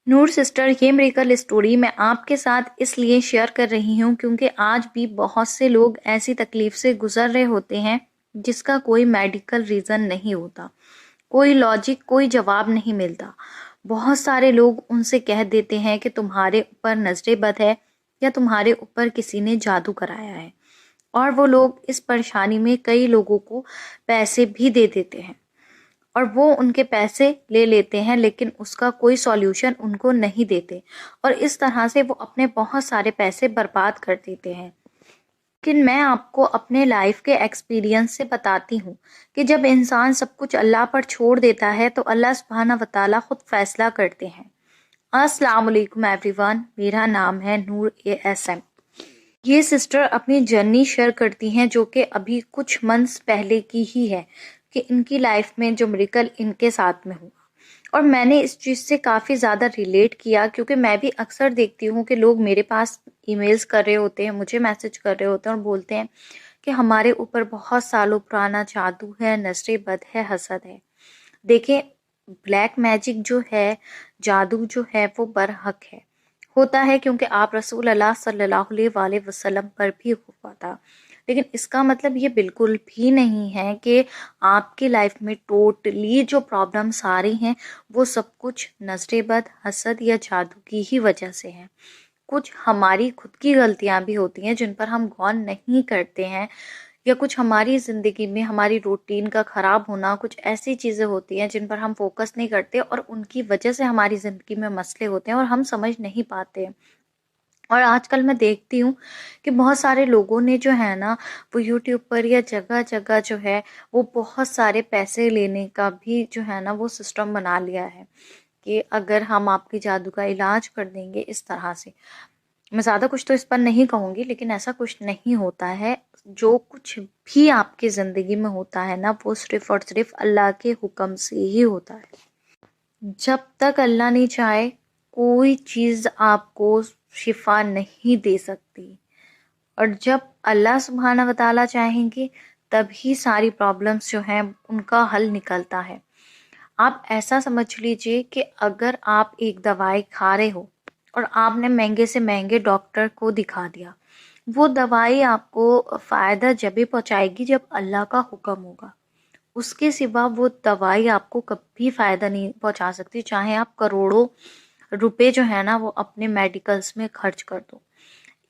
नूर sister, ये miracle story मैं आपके साथ इसलिए शेयर कर रही हूँ क्योंकि आज भी बहुत से लोग ऐसी तकलीफ से गुजर रहे होते हैं जिसका कोई मेडिकल रीज़न नहीं होता, कोई लॉजिक, कोई जवाब नहीं मिलता। बहुत सारे लोग उनसे कह देते हैं कि तुम्हारे ऊपर नजरे बद है या तुम्हारे ऊपर किसी ने जादू कराया है, और वो लोग इस परेशानी में कई लोगों को पैसे भी दे देते हैं और वो उनके पैसे ले लेते हैं, लेकिन उसका कोई सॉल्यूशन उनको नहीं देते और इस तरह से वो अपने बहुत सारे पैसे बर्बाद कर देते हैं। लेकिन मैं आपको अपने लाइफ के एक्सपीरियंस से बताती हूँ कि जब इंसान सब कुछ अल्लाह पर छोड़ देता है तो अल्लाह सुब्हाना व तआला खुद फैसला करते हैं। अस्सलाम वालेकुम एवरीवन, मेरा नाम है नूर ASM। ये सिस्टर अपनी जर्नी शेयर करती हैं जो कि अभी कुछ मंथ्स पहले की ही है कि इनकी लाइफ में जो मिरेकल इनके साथ में हुआ, और मैंने इस चीज़ से काफ़ी ज़्यादा रिलेट किया क्योंकि मैं भी अक्सर देखती हूँ कि लोग मेरे पास ईमेल्स कर रहे होते हैं, मुझे मैसेज कर रहे होते हैं और बोलते हैं कि हमारे ऊपर बहुत सालों पुराना जादू है, नजरे बद है, हसद है। देखें, ब्लैक मैजिक जो है, जादू जो है, वो बरहक है, होता है क्योंकि आप रसूल अल्लाह सल्लल्लाहु अलैहि वसल्लम पर भी हुआ था। लेकिन इसका मतलब ये बिल्कुल भी नहीं है कि आपकी लाइफ में टोटली जो प्रॉब्लम्स आ रही हैं वो सब कुछ नजरे बद, हसद या जादू की ही वजह से है। कुछ हमारी खुद की गलतियां भी होती हैं जिन पर हम गौर नहीं करते हैं, या कुछ हमारी ज़िंदगी में हमारी रूटीन का ख़राब होना, कुछ ऐसी चीज़ें होती हैं जिन पर हम फोकस नहीं करते और उनकी वजह से हमारी ज़िंदगी में मसले होते हैं और हम समझ नहीं पाते। और आजकल मैं देखती हूँ कि बहुत सारे लोगों ने जो है ना, वो यूट्यूब पर या जगह जगह जो है वो बहुत सारे पैसे लेने का भी जो है ना वो सिस्टम बना लिया है कि अगर हम आपकी जादू का इलाज कर देंगे इस तरह से। मैं ज़्यादा कुछ तो इस पर नहीं कहूँगी, लेकिन ऐसा कुछ नहीं होता है। जो कुछ भी आपकी ज़िंदगी में होता है ना, वो सिर्फ़ और सिर्फ़ अल्लाह के हुक्म से ही होता है। जब तक अल्लाह नहीं चाहे, कोई चीज़ आपको शिफा नहीं दे सकती, और जब अल्लाह सुब्हाना व तआला चाहेंगे तभी सारी प्रॉब्लम्स जो हैं उनका हल निकलता है। आप ऐसा समझ लीजिए कि अगर आप एक दवाई खा रहे हो और आपने महंगे से महंगे डॉक्टर को दिखा दिया, वो दवाई आपको फ़ायदा जब भी पहुंचाएगी जब अल्लाह का हुक्म होगा। उसके सिवा वो दवाई आपको कभी फ़ायदा नहीं पहुंचा सकती, चाहे आप करोड़ों रुपए जो है ना वो अपने मेडिकल्स में खर्च कर दो।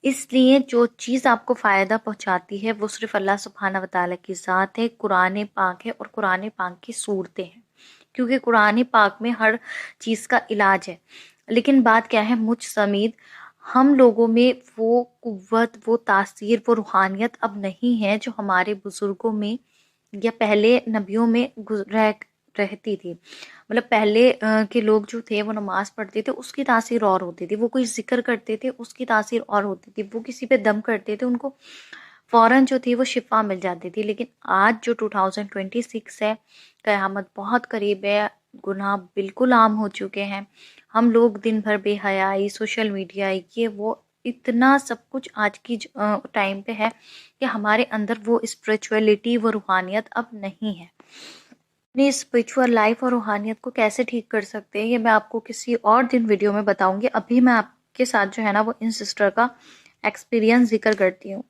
इसलिए जो चीज़ आपको फ़ायदा पहुंचाती है वो सिर्फ अल्लाह सुब्हाना व तआला की ज़ात है, कुरान पाक है और कुरान पाक की सूरतें हैं, क्योंकि कुरान पाक में हर चीज़ का इलाज है। लेकिन बात क्या है, मुझ समीत हम लोगों में वो कुव्वत, वो तासीर, वो रूहानियत अब नहीं है जो हमारे बुजुर्गों में या पहले नबियों में रहती थी। मतलब पहले के लोग जो थे वो नमाज पढ़ते थे, उसकी तासीर और होती थी, वो कोई जिक्र करते थे, उसकी तासीर और होती थी, वो किसी पे दम करते थे, उनको फौरन जो थी वो शिफा मिल जाती थी। लेकिन आज जो 2026 है, क़यामत बहुत करीब है, गुनाह बिल्कुल आम हो चुके हैं, हम लोग दिन भर बेहयाई, सोशल मीडिया, ये वो इतना सब कुछ आज की टाइम पे है कि हमारे अंदर वो स्पिरिचुअलिटी, वो रूहानियत अब नहीं है। अपनी स्पिरिचुअल लाइफ और रूहानियत को कैसे ठीक कर सकते हैं ये मैं आपको किसी और दिन वीडियो में बताऊंगी। अभी मैं आपके साथ जो है ना वो इन सिस्टर का एक्सपीरियंस जिक्र करती हूँ।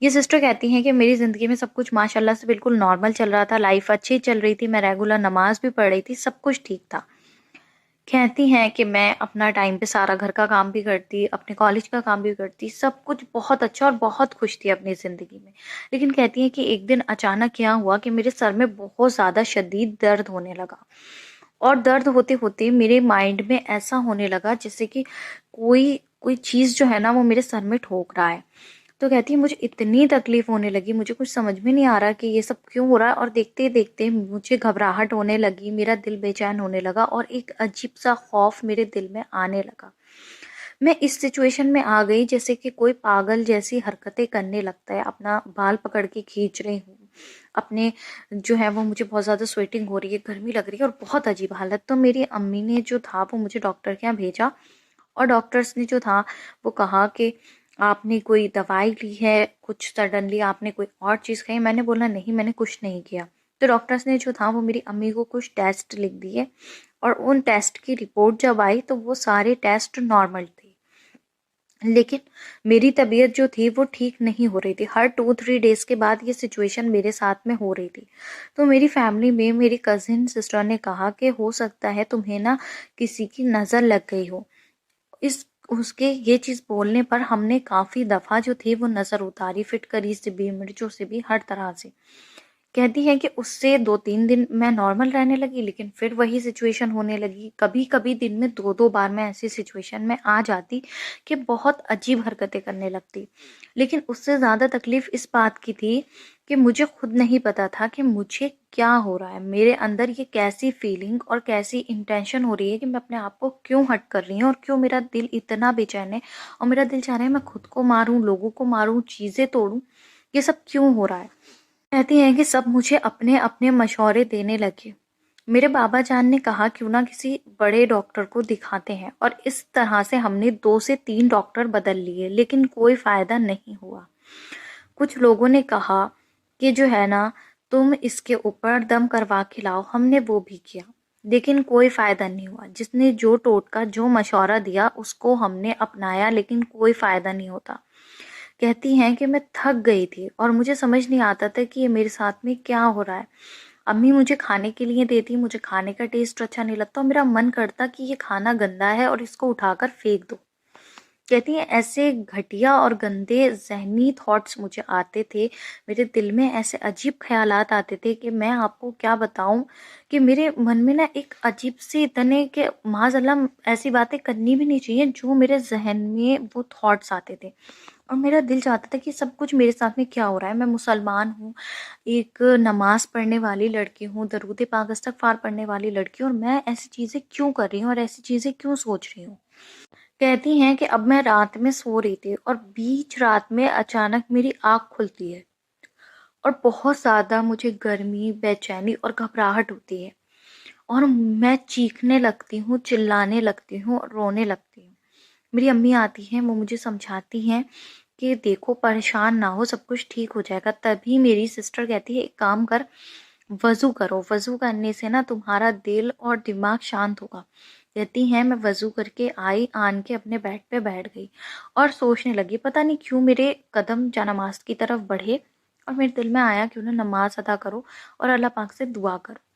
ये सिस्टर कहती हैं कि मेरी ज़िंदगी में सब कुछ माशाल्लाह से बिल्कुल नॉर्मल चल रहा था, लाइफ अच्छी चल रही थी, मैं रेगुलर नमाज भी पढ़ रही थी, सब कुछ ठीक था। कहती हैं कि मैं अपना टाइम पे सारा घर का काम भी करती, अपने कॉलेज का काम भी करती, सब कुछ बहुत अच्छा और बहुत खुश थी अपनी ज़िंदगी में। लेकिन कहती हैं कि एक दिन अचानक क्या हुआ कि मेरे सर में बहुत ज़्यादा शदीद दर्द होने लगा, और दर्द होते-होते मेरे माइंड में ऐसा होने लगा जैसे कि कोई कोई चीज़ जो है ना वो मेरे सर में ठोक रहा है। तो कहती है मुझे इतनी तकलीफ होने लगी, मुझे कुछ समझ में नहीं आ रहा कि ये सब क्यों हो रहा है, और देखते देखते मुझे घबराहट होने लगी, मेरा दिल बेचैन होने लगा और एक अजीब सा खौफ मेरे दिल में आने लगा। मैं इस सिचुएशन में आ गई जैसे कि कोई पागल जैसी हरकतें करने लगता है, अपना बाल पकड़ के खींच रही हूँ, अपने जो है वो मुझे बहुत ज़्यादा स्वेटिंग हो रही है, गर्मी लग रही है और बहुत अजीब हालत। तो मेरी अम्मी ने जो था वो मुझे डॉक्टर के यहाँ भेजा, और डॉक्टर्स ने जो था वो कहा कि आपने कोई दवाई ली है, कुछ सडनली आपने कोई और चीज़ खाई। मैंने बोला नहीं, मैंने कुछ नहीं किया। तो डॉक्टर्स ने जो था वो मेरी अम्मी को कुछ टेस्ट लिख दिए, اور ان ٹیسٹ کی رپورٹ جب آئی تو وہ سارے ٹیسٹ نارمل تھے، لیکن میری طبیعت جو تھی وہ ٹھیک نہیں ہو رہی تھی۔ ہر 2-3 ڈیز کے بعد یہ سچویشن میرے ساتھ میں ہو رہی تھی۔ تو میری فیملی میں میری کزن سسٹر نے کہا کہ ہو سکتا ہے تمہیں نا کسی کی نظر لگ گئی ہو۔ اس کے یہ چیز بولنے پر ہم نے کافی دفعہ جو تھی وہ نظر اتاری، فٹکری سے بھی، مرچوں سے بھی، ہر طرح سے۔ کہتی ہے کہ اس سے 2-3 دن میں نارمل رہنے لگی، لیکن پھر وہی سچویشن ہونے لگی۔ کبھی کبھی دن میں 2 بار میں ایسی سچویشن میں آ جاتی کہ بہت عجیب حرکتیں کرنے لگتی۔ لیکن اس سے زیادہ تکلیف اس بات کی تھی کہ مجھے خود نہیں پتا تھا کہ مجھے کیا ہو رہا ہے، میرے اندر یہ کیسی فیلنگ اور کیسی انٹینشن ہو رہی ہے کہ میں اپنے آپ کو کیوں ہرٹ کر رہی ہوں، اور کیوں میرا دل اتنا بے چین ہے، اور میرا دل چاہ رہا ہے میں خود کو ماروں، لوگوں کو ماروں، چیزیں توڑوں، یہ سب کیوں ہو رہا ہے۔ کہتی ہیں کہ سب مجھے اپنے اپنے مشورے دینے لگے۔ میرے بابا جان نے کہا کیوں نہ کسی بڑے ڈاکٹر کو دکھاتے ہیں، اور اس طرح سے ہم نے 2 سے 3 ڈاکٹر بدل لیے، لیکن کوئی فائدہ نہیں ہوا۔ کچھ لوگوں نے کہا کہ جو ہے نا تم اس کے اوپر دم کروا کے لاؤ، ہم نے وہ بھی کیا، لیکن کوئی فائدہ نہیں ہوا۔ جس نے جو ٹوٹکا جو مشورہ دیا اس کو ہم نے اپنایا، لیکن کوئی فائدہ نہیں ہوتا۔ کہتی ہیں کہ میں تھک گئی تھی اور مجھے سمجھ نہیں آتا تھا کہ یہ میرے ساتھ میں کیا ہو رہا ہے۔ امی مجھے کھانے کے لیے دیتی، مجھے کھانے کا ٹیسٹ اچھا نہیں لگتا، اور میرا من کرتا کہ یہ کھانا گندا ہے اور اس کو اٹھا کر پھینک دو۔ کہتی ہیں ایسے گھٹیا اور گندے ذہنی تھاٹس مجھے آتے تھے، میرے دل میں ایسے عجیب خیالات آتے تھے کہ میں آپ کو کیا بتاؤں، کہ میرے من میں نا ایک عجیب سی اتنے کہ معاذ اللہ ایسی باتیں کرنی بھی نہیں چاہیے جو میرے ذہن میں وہ تھاٹس آتے تھے، اور میرا دل چاہتا تھا کہ سب کچھ میرے ساتھ میں کیا ہو رہا ہے۔ میں مسلمان ہوں، ایک نماز پڑھنے والی لڑکی ہوں، درود پاک استغفار پڑھنے والی لڑکی ہوں، اور میں ایسی چیزیں کیوں کر رہی ہوں اور ایسی چیزیں کیوں سوچ رہی ہوں۔ کہتی ہیں کہ اب میں رات میں سو رہی تھی اور بیچ رات میں اچانک میری آنکھ کھلتی ہے، اور بہت زیادہ مجھے گرمی، بے چینی اور گھبراہٹ ہوتی ہے، اور میں چیخنے لگتی ہوں، چلانے لگتی ہوں اور رونے لگتی ہوں۔ میری امی آتی ہیں، وہ مجھے سمجھاتی ہیں کہ دیکھو پریشان نہ ہو، سب کچھ ٹھیک ہو جائے گا۔ تبھی میری سسٹر کہتی ہے ایک کام کر، وضو کرو، وضو کرنے سے نا تمہارا دل اور دماغ شانت ہوگا۔ کہتی ہیں میں وضو کر کے آئی، آن کے اپنے بیڈ پہ بیٹھ گئی اور سوچنے لگی، پتہ نہیں کیوں میرے قدم جا نماز کی طرف بڑھے، اور میرے دل میں آیا کیوں نہ نماز ادا کرو اور اللہ پاک سے دعا کرو۔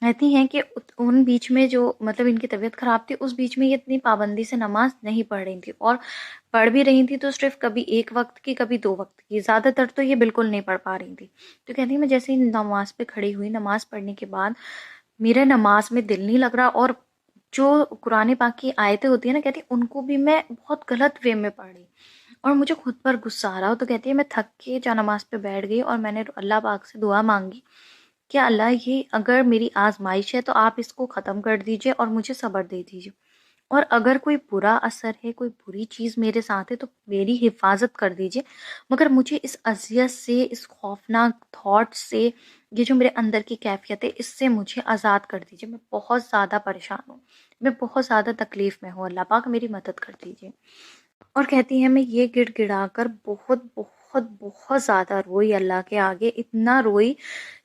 کہتی ہیں کہ ان بیچ میں جو مطلب ان کی طبیعت خراب تھی، اس بیچ میں یہ اتنی پابندی سے نماز نہیں پڑھ رہی تھی، اور پڑھ بھی رہی تھی تو صرف کبھی 1 وقت کی، کبھی 2 وقت کی، زیادہ تر تو یہ بالکل نہیں پڑھ پا رہی تھی۔ تو کہتی ہیں میں جیسے ہی نماز پہ کھڑی ہوئی، نماز پڑھنے کے بعد میرا نماز میں دل نہیں لگ رہا، اور جو قرآن پاک کی آیتیں ہوتی ہیں نا، کہتی ان کو بھی میں بہت غلط وے میں پڑھ رہی، اور مجھے خود پر غصہ آ رہا ہو۔ تو کہتی ہے میں تھک کے جا نماز پہ بیٹھ گئی اور میں نے اللہ پاک سے دعا مانگی کہ اللہ یہ اگر میری آزمائش ہے تو آپ اس کو ختم کر دیجئے اور مجھے صبر دے دیجئے، اور اگر کوئی برا اثر ہے، کوئی بری چیز میرے ساتھ ہے تو میری حفاظت کر دیجئے، مگر مجھے اس اذیت سے، اس خوفناک تھاٹ سے، یہ جو میرے اندر کی کیفیت ہے اس سے مجھے آزاد کر دیجئے۔ میں بہت زیادہ پریشان ہوں، میں بہت زیادہ تکلیف میں ہوں، اللہ پاک میری مدد کر دیجئے۔ اور کہتی ہے میں یہ گڑ گڑا کر بہت بہت بہت زیادہ روئی اللہ کے آگے، اتنا روئی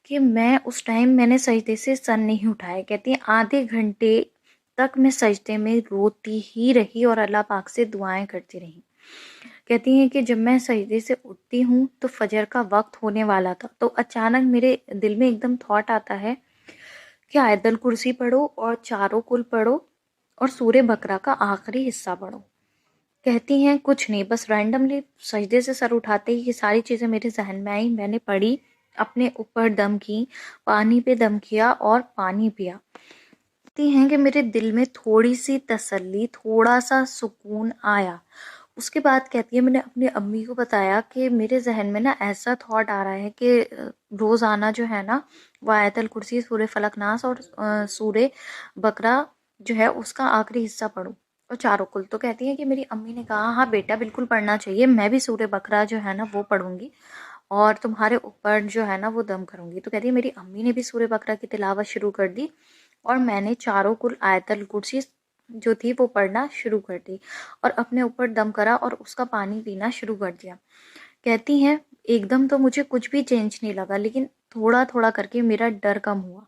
کہ میں اس ٹائم میں نے سجدے سے سر نہیں اٹھایا۔ کہتی ہیں آدھے گھنٹے تک میں سجدے میں روتی ہی رہی اور اللہ پاک سے دعائیں کرتی رہی۔ کہتی ہیں کہ جب میں سجدے سے اٹھتی ہوں تو فجر کا وقت ہونے والا تھا، تو اچانک میرے دل میں ایک دم تھاٹ آتا ہے کہ آیت الکرسی پڑھو اور چاروں کل پڑھو اور سورہ بقرہ کا آخری حصہ پڑھو۔ کہتی ہیں کچھ نہیں، بس رینڈملی سجدے سے سر اٹھاتے ہی یہ ساری چیزیں میرے ذہن میں آئیں، میں نے پڑھی، اپنے اوپر دم کی، پانی پہ دم کیا اور پانی پیا۔ کہتی ہیں کہ میرے دل میں تھوڑی سی تسلی، تھوڑا سا سکون آیا۔ اس کے بعد کہتی ہے میں نے اپنی امی کو بتایا کہ میرے ذہن میں نا ایسا تھاٹ آ رہا ہے کہ روزانہ جو ہے نا وہ آیت الکرسی، سورہ فلق ناس اور سورہ بقرہ جو ہے اس کا آخری حصہ پڑھوں اور چاروں کل۔ تو کہتی ہے کہ میری امی نے کہا ہاں بیٹا بالکل پڑھنا چاہیے، میں بھی سورہ بقرہ جو ہے نا وہ پڑھوں گی اور تمہارے اوپر جو ہے نا وہ دم کروں گی۔ تو کہتی ہے میری امی نے بھی سورہ بقرہ کی تلاوت شروع کر دی اور میں نے چاروں کل آیت الکرسی جو تھی وہ پڑھنا شروع کر دی اور اپنے اوپر دم کرا اور اس کا پانی پینا شروع کر دیا۔ کہتی ہیں ایک دم تو مجھے کچھ بھی چینج نہیں لگا، لیکن تھوڑا تھوڑا کر کے میرا ڈر کم ہوا۔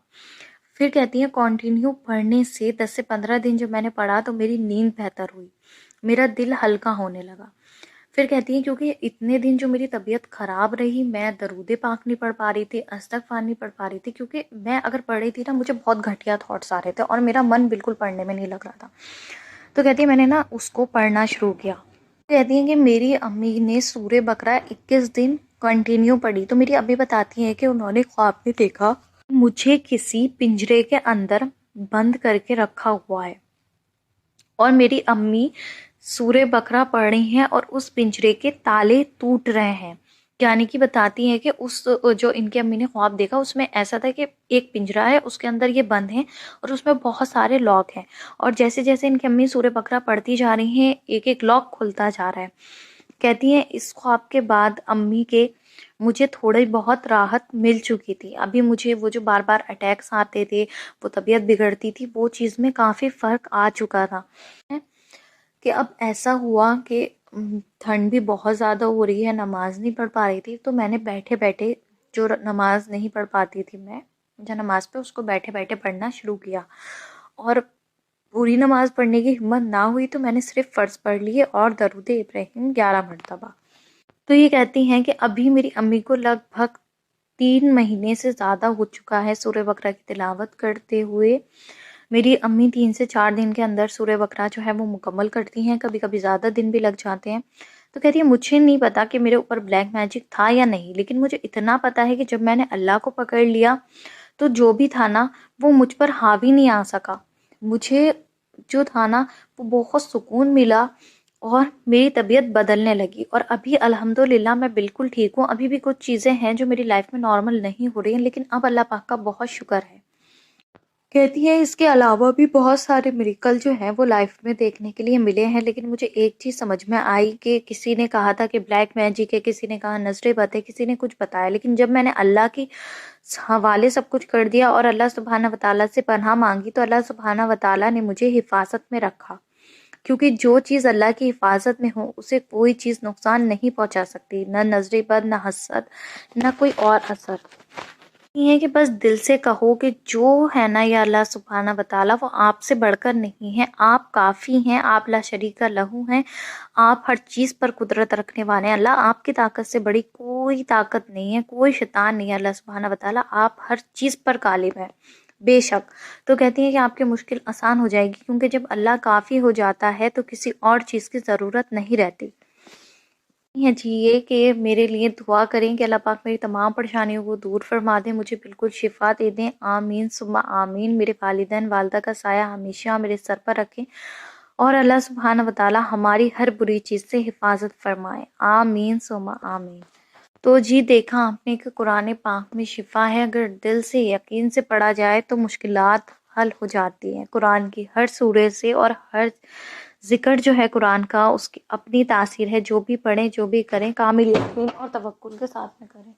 फिर कहती हैं कंटिन्यू पढ़ने से 10 से 15 दिन जब मैंने पढ़ा तो मेरी नींद बेहतर हुई, मेरा दिल हल्का होने लगा। फिर कहती हैं क्योंकि इतने दिन जो मेरी तबीयत ख़राब रही, मैं दरूद पाक नहीं पढ़ पा रही थी, अस्तगफार नहीं पढ़ पा रही थी, क्योंकि मैं अगर पढ़ रही थी ना मुझे बहुत घटिया थॉट्स आ रहे थे और मेरा मन बिल्कुल पढ़ने में नहीं लग रहा था। तो कहती है मैंने ना उसको पढ़ना शुरू किया। कहती हैं कि मेरी अम्मी ने सूरे बकरा 21 दिन कंटिन्यू पढ़ी। तो मेरी अम्मी बताती हैं कि उन्होंने ख्वाब में देखा मुझे किसी पिंजरे के अंदर बंद करके रखा हुआ है और मेरी अम्मी सूरे बकरा पढ़ रही हैं और उस पिंजरे के ताले टूट रहे हैं। यानी कि बताती हैं कि उस जो इनकी अम्मी ने ख्वाब देखा उसमें ऐसा था कि एक पिंजरा है, उसके अंदर ये बंद है और उसमें बहुत सारे लॉक हैं और जैसे जैसे इनकी अम्मी सूरे बकरा पढ़ती जा रही हैं एक एक लॉक खुलता जा रहा है। कहती हैं इस ख्वाब के बाद अम्मी के मुझे थोड़ी बहुत राहत मिल चुकी थी। अभी मुझे वो जो बार बार अटैक्स आते थे, वो तबीयत बिगड़ती थी, वो चीज़ में काफ़ी फ़र्क आ चुका था। कि अब ऐसा हुआ कि ठंड भी बहुत ज़्यादा हो रही है, नमाज़ नहीं पढ़ पा रही थी, तो मैंने बैठे बैठे जो नमाज़ नहीं पढ़ पाती थी मैं जो नमाज़ पे उसको बैठे बैठे पढ़ना शुरू किया और पूरी नमाज़ पढ़ने की हिम्मत ना हुई तो मैंने सिर्फ फ़र्ज़ पढ़ लिए और दरूद इब्राहिम 11 मरतबा। तो ये कहती हैं कि अभी मेरी अम्मी को लगभग 3 महीने से ज़्यादा हो चुका है सूरह बकरा की तिलावत करते हुए। मेरी अम्मी 3 से 4 दिन के अंदर सूरह बकरा जो है वो मुकम्मल करती हैं, कभी कभी ज़्यादा दिन भी लग जाते हैं। तो कहती है मुझे नहीं पता कि मेरे ऊपर ब्लैक मैजिक था या नहीं, लेकिन मुझे इतना पता है कि जब मैंने अल्लाह को पकड़ लिया तो जो भी था ना वो मुझ पर हावी नहीं आ सका। मुझे जो था ना वो बहुत सुकून मिला और मेरी तबीयत बदलने लगी और अभी अल्हम्दुलिल्लाह मैं बिल्कुल ठीक हूँ। अभी भी कुछ चीज़ें हैं जो मेरी लाइफ में नॉर्मल नहीं हो रही हैं, लेकिन अब अल्लाह पाक का बहुत शुक्र है। कहती है इसके अलावा भी बहुत सारे मिरेकल जो हैं वो लाइफ में देखने के लिए मिले हैं, लेकिन मुझे एक चीज़ समझ में आई कि किसी ने कहा था कि ब्लैक मैजिक है, किसी ने कहा नजरे बद है, किसी ने कुछ बताया, लेकिन जब मैंने अल्लाह की हवाले सब कुछ कर दिया और अल्लाह सुब्हाना व तआला से पनाह मांगी तो अल्लाह सुब्हाना व तआला ने मुझे हिफाजत में रखा। क्योंकि जो चीज़ अल्लाह की हिफाजत में हो उसे कोई चीज़ नुकसान नहीं पहुंचा सकती, न नजरे बद, न हसद, न कोई और असर। ये है कि बस दिल से कहो कि जो है ना या अल्लाह सुब्हाना व तआला वो आपसे बढ़कर नहीं है, आप काफ़ी हैं, आप ला शरीका लहू हैं, आप हर चीज़ पर कुदरत रखने वाले हैं। अल्लाह आपकी ताकत से बड़ी कोई ताकत नहीं है, कोई शैतान नहीं है। अल्लाह सुब्हाना व तआला आप हर चीज़ पर गालिब है बेशक। तो कहती हैं कि आपकी मुश्किल आसान हो जाएगी, क्योंकि जब अल्लाह काफ़ी हो जाता है तो किसी और चीज़ की ज़रूरत नहीं रहती है। जी ये कि मेरे लिए दुआ करें कि अल्लाह पाक मेरी तमाम परेशानियों को दूर फरमा दें, मुझे बिल्कुल शिफा दे दें। आमीन सुम्मा आमीन। मेरे वालिदैन वालदा का साया हमेशा मेरे सर पर रखें और अल्लाह सुब्हाना व तआला हमारी हर बुरी चीज़ से हिफाजत फरमाए। आमीन सुम्मा आमीन। तो जी देखा आपने कि कुरान पाक में शिफा है, अगर दिल से यकीन से पढ़ा जाए तो मुश्किलात हल हो जाती हैं। कुरान की हर सूरे से और हर जिक्र जो है कुरान का उसकी अपनी तासीर है। जो भी पढ़ें, जो भी करें, कामिल यकीन और तवक्कुल के साथ में करें।